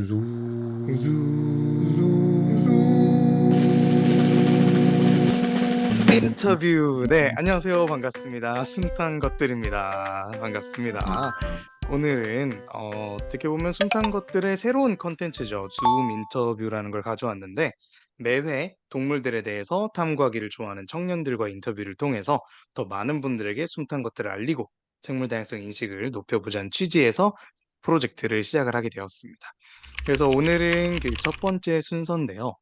수, 인터뷰. 네, 안녕하세요. 반갑습니다. 숨탄 것들입니다. 반갑습니다. 오늘은 어떻게 보면 숨탄 것들의 새로운 컨텐츠죠. 줌 인터뷰라는 걸 가져왔는데 매회 동물들에 대해서 탐구하기를 좋아하는 청년들과 인터뷰를 통해서 더 많은 분들에게 숨탄 것들을 알리고 생물 다양성 인식을 높여보자는 취지에서 프로젝트를 시작을 하게 되었습니다. 그래서 오늘은 그 첫 번째 순서인데요.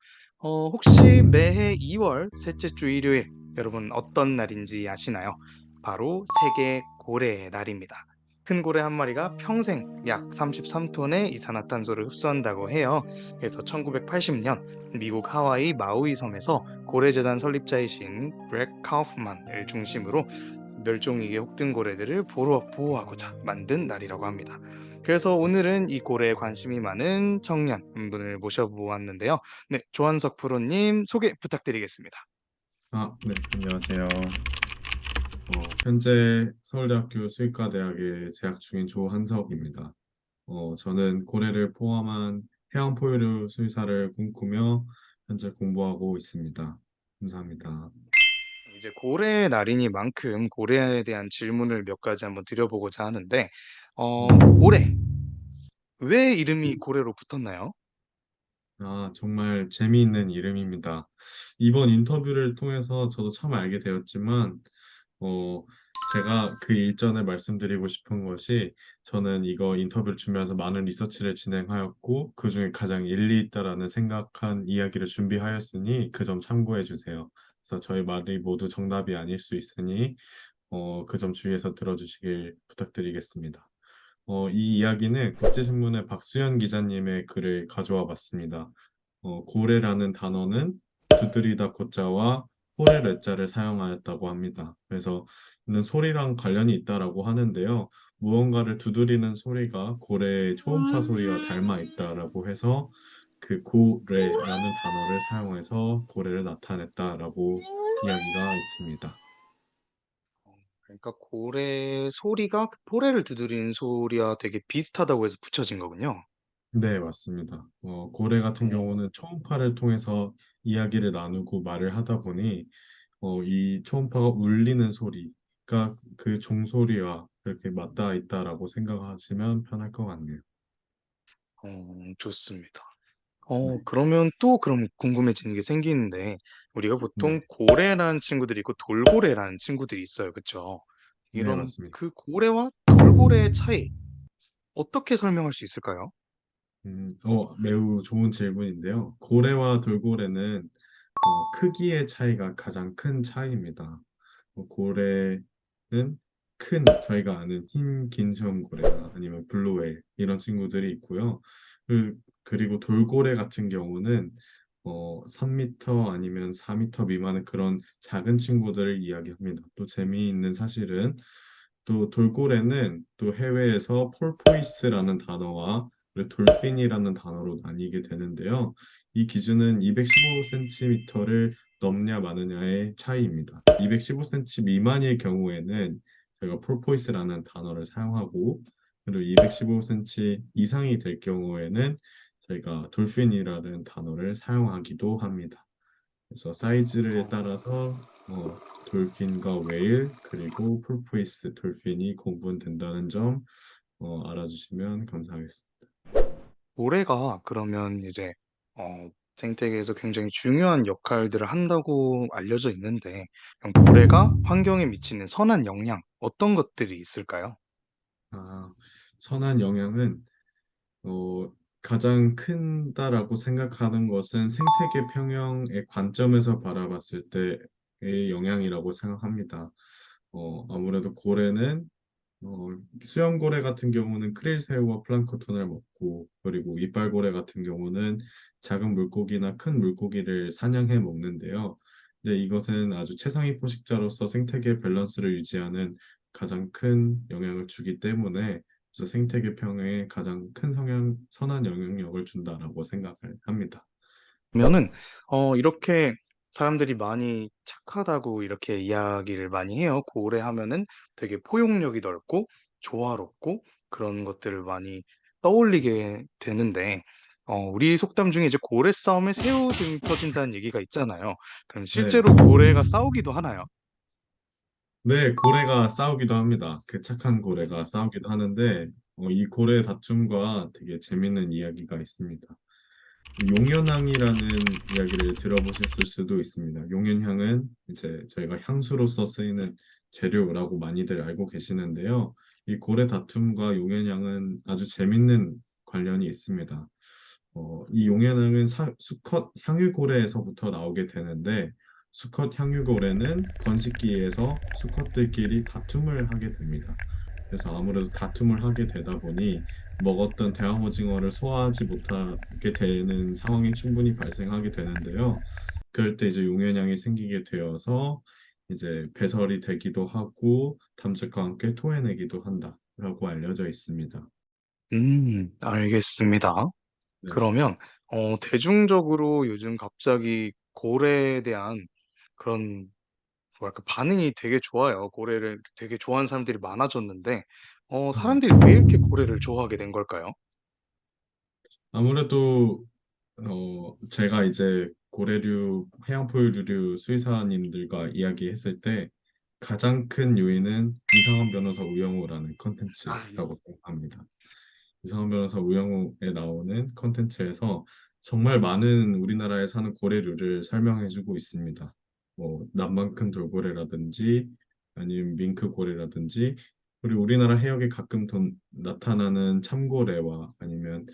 혹시 매해 2월 셋째 주 일요일 여러분 어떤 날인지 아시나요? 바로 세계 고래의 날입니다. 큰 고래 한 마리가 평생 약 33톤의 이산화탄소를 흡수한다고 해요. 그래서 1980년 미국 하와이 마우이 섬에서 고래재단 설립자이신 브렉 카우프만을 중심으로 멸종위기에 혹든 고래들을 보호하고자 만든 날이라고 합니다. 그래서 오늘은 이 고래에 관심이 많은 청년 분을 모셔보았는데요. 네, 조한석 프로님 소개 부탁드리겠습니다. 네, 안녕하세요. 현재 서울대학교 수의과대학에 재학 중인 조한석입니다. 저는 고래를 포함한 해양 포유류 수의사를 꿈꾸며 현재 공부하고 있습니다. 감사합니다. 이제 고래 날이니만큼 고래에 대한 질문을 몇 가지 한번 드려보고자 하는데, 고래 왜 이름이 고래로 붙었나요? 정말 재미있는 이름입니다. 이번 인터뷰를 통해서 저도 처음 알게 되었지만, 어, 제가 그 일전에 말씀드리고 싶은 것이, 저는 이거 인터뷰를 준비해서 많은 리서치를 진행하였고, 그 중에 가장 일리 있다라는 생각한 이야기를 준비하였으니, 그 점 참고해 주세요. 그래서 저희 말이 모두 정답이 아닐 수 있으니, 그 점 주의해서 들어주시길 부탁드리겠습니다. 이 이야기는 국제신문의 박수현 기자님의 글을 가져와 봤습니다. 고래라는 단어는 두드리다 고자와 호래 레자를 사용하였다고 합니다. 그래서 이는 소리랑 관련이 있다라고 하는데요. 무언가를 두드리는 소리가 고래의 초음파 소리와 닮아 있다라고 해서 그 고래라는 단어를 사용해서 고래를 나타냈다라고 이야기가 있습니다. 그러니까 고래 소리가 포래를 두드리는 소리와 되게 비슷하다고 해서 붙여진 거군요. 네, 맞습니다. 고래 같은 어, 경우는 초음파를 통해서 이야기를 나누고 말을 하다 보니 이 초음파가 울리는 소리가 그 종소리와 그렇게 맞닿아 있다라고 생각하시면 편할 것 같네요. 좋습니다. 네, 그러면 또 그럼 궁금해지는 게 생기는데, 우리가 네, 보통 고래라는 친구들이 있고 돌고래라는 친구들이 있어요. 그쵸? 네, 이런 맞습니다. 그 고래와 돌고래의 차이, 어떻게 설명할 수 있을까요? 매우 좋은 질문인데요. 고래와 돌고래는 크기의 차이가 가장 큰 차이입니다. 고래는 저희가 아는 흰 긴수염 고래나 아니면 블루웨일 이런 친구들이 있고요. 그리고 돌고래 같은 경우는 3m 아니면 4m 미만의 그런 작은 친구들을 이야기합니다. 또 재미있는 사실은 또 돌고래는 또 해외에서 폴포이스라는 단어와 그리고 돌핀이라는 단어로 나뉘게 되는데요. 이 기준은 215cm를 넘냐 마느냐의 차이입니다. 215cm 미만일 경우에는 저희가 폴포이스라는 단어를 사용하고 그리고 215cm 이상이 될 경우에는 저희가 돌핀이라는 단어를 사용하기도 합니다. 그래서 사이즈를 따라서 돌핀과 웨일 그리고 폴포이스 돌핀이 구분된다는 점 알아주시면 감사하겠습니다. 고래가 그러면 이제 생태계에서 굉장히 중요한 역할들을 한다고 알려져 있는데, 그럼 고래가 환경에 미치는 선한 영향, 어떤 것들이 있을까요? 아, 선한 영향은 가장 큰다라고 생각하는 것은 생태계 평형의 관점에서 바라봤을 때의 영향이라고 생각합니다. 아무래도 고래는 수염고래 같은 경우는 크릴새우와 플랑크톤을 먹고 그리고 이빨고래 같은 경우는 작은 물고기나 큰 물고기를 사냥해 먹는데요. 근데 이것은 아주 최상위 포식자로서 생태계 밸런스를 유지하는 가장 큰 영향을 주기 때문에 그래서 생태계 평에 가장 큰 선한 영향력을 준다라고 생각을 합니다. 그러면은 이렇게 사람들이 많이 착하다고 이렇게 이야기를 많이 해요. 고래 하면은 되게 포용력이 넓고 조화롭고 그런 것들을 많이 떠올리게 되는데 우리 속담 중에 이제 고래 싸움에 새우 등 터진다는 얘기가 있잖아요. 그럼 네. 실제로 고래가 싸우기도 하나요? 네, 고래가 싸우기도 합니다. 그 착한 고래가 음. 싸우기도 하는데, 이 고래 다툼과 되게 재밌는 이야기가 있습니다. 용연향이라는 이야기를 들어보셨을 수도 있습니다. 용연향은 이제 저희가 향수로서 쓰이는 재료라고 많이들 알고 계시는데요. 이 고래 다툼과 용연향은 아주 재밌는 관련이 있습니다. 이 용연향은 수컷 향유고래에서부터 나오게 되는데, 수컷 향유고래는 번식기에서 수컷들끼리 다툼을 하게 됩니다. 그래서 아무래도 다툼을 하게 되다 보니 먹었던 대왕오징어를 소화하지 못하게 되는 상황이 충분히 발생하게 되는데요. 그럴 때 이제 용연양이 생기게 되어서 이제 배설이 되기도 하고 담즙과 함께 토해내기도 한다라고 알려져 있습니다. 알겠습니다. 네. 그러면 대중적으로 요즘 갑자기 고래에 대한 그런 뭐랄까 반응이 되게 좋아요. 고래를 되게 좋아하는 사람들이 많아졌는데 네. 사람들이 왜 이렇게 고래를 좋아하게 된 걸까요? 아무래도 제가 이제 고래류, 해양포유류 수의사님들과 이야기했을 때 가장 큰 요인은 이상한 변호사 우영우라는 아. 컨텐츠라고 생각합니다. 이상한 변호사 우영우에 나오는 컨텐츠에서 정말 많은 우리나라에 사는 고래류를 설명해주고 있습니다. 뭐 남방큰 돌고래라든지 아니면 밍크고래라든지 그리고 우리나라 해역에 가끔 나타나는 참고래와 아니면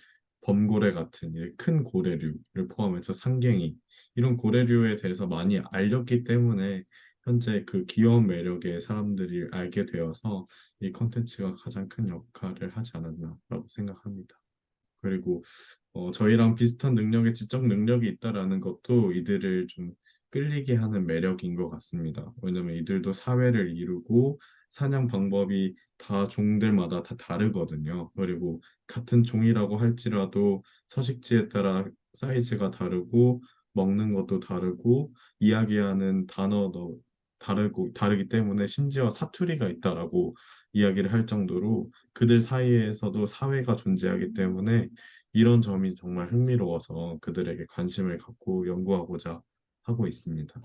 범고래 같은 이큰 고래류를 포함해서 상갱이 이런 고래류에 대해서 많이 알렸기 때문에 현재 그 귀여운 매력에 사람들이 알게 되어서 이 컨텐츠가 가장 큰 역할을 하지 않았나라고 생각합니다. 그리고 저희랑 비슷한 능력의 지적 능력이 있다라는 것도 이들을 좀 끌리게 하는 매력인 것 같습니다. 왜냐면 이들도 사회를 이루고 사냥 방법이 다 종들마다 다 다르거든요. 그리고 같은 종이라고 할지라도 서식지에 따라 사이즈가 다르고 먹는 것도 다르고 이야기하는 단어도 다르기 때문에 심지어 사투리가 있다라고 이야기를 할 정도로 그들 사이에서도 사회가 존재하기 때문에 이런 점이 정말 흥미로워서 그들에게 관심을 갖고 연구하고자 하고 있습니다.